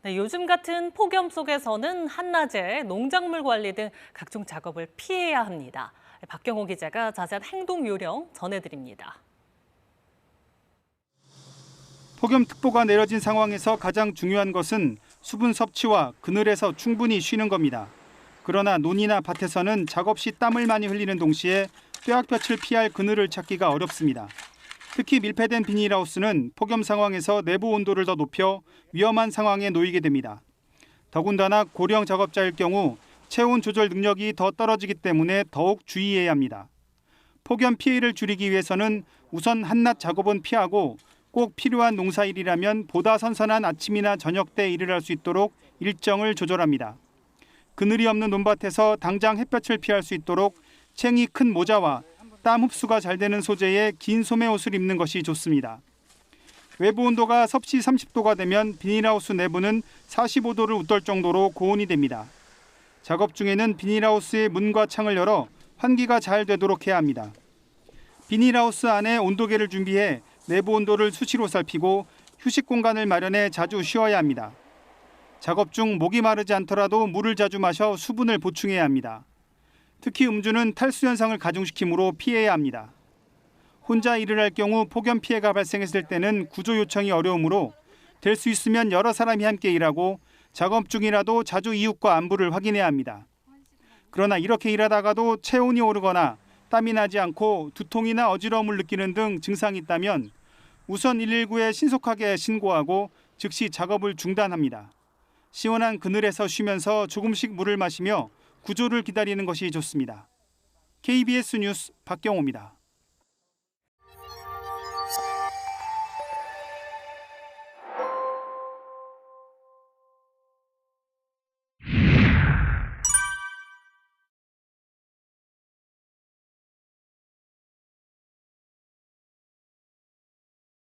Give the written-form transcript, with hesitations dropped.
네, 요즘 같은 폭염 속에서는 한낮에 농작물 관리 등 각종 작업을 피해야 합니다. 박경호 기자가 자세한 행동 요령 전해드립니다. 폭염특보가 내려진 상황에서 가장 중요한 것은 수분 섭취와 그늘에서 충분히 쉬는 겁니다. 그러나 논이나 밭에서는 작업 시 땀을 많이 흘리는 동시에 뙤약볕을 피할 그늘을 찾기가 어렵습니다. 특히 밀폐된 비닐하우스는 폭염 상황에서 내부 온도를 더 높여 위험한 상황에 놓이게 됩니다. 더군다나 고령 작업자일 경우 체온 조절 능력이 더 떨어지기 때문에 더욱 주의해야 합니다. 폭염 피해를 줄이기 위해서는 우선 한낮 작업은 피하고 꼭 필요한 농사일이라면 보다 선선한 아침이나 저녁 때 일을 할 수 있도록 일정을 조절합니다. 그늘이 없는 논밭에서 당장 햇볕을 피할 수 있도록 챙이 큰 모자와 땀 흡수가 잘 되는 소재의 긴 소매 옷을 입는 것이 좋습니다. 외부 온도가 섭씨 30도가 되면 비닐하우스 내부는 45도를 웃돌 정도로 고온이 됩니다. 작업 중에는 비닐하우스의 문과 창을 열어 환기가 잘 되도록 해야 합니다. 비닐하우스 안에 온도계를 준비해 내부 온도를 수시로 살피고 휴식 공간을 마련해 자주 쉬어야 합니다. 작업 중 목이 마르지 않더라도 물을 자주 마셔 수분을 보충해야 합니다. 특히 음주는 탈수 현상을 가중시키므로 피해야 합니다. 혼자 일을 할 경우 폭염 피해가 발생했을 때는 구조 요청이 어려우므로 될 수 있으면 여러 사람이 함께 일하고 작업 중이라도 자주 이웃과 안부를 확인해야 합니다. 그러나 이렇게 일하다가도 체온이 오르거나 땀이 나지 않고 두통이나 어지러움을 느끼는 등 증상이 있다면 우선 119에 신속하게 신고하고 즉시 작업을 중단합니다. 시원한 그늘에서 쉬면서 조금씩 물을 마시며 구조를 기다리는 것이 좋습니다. KBS 뉴스 박경호입니다.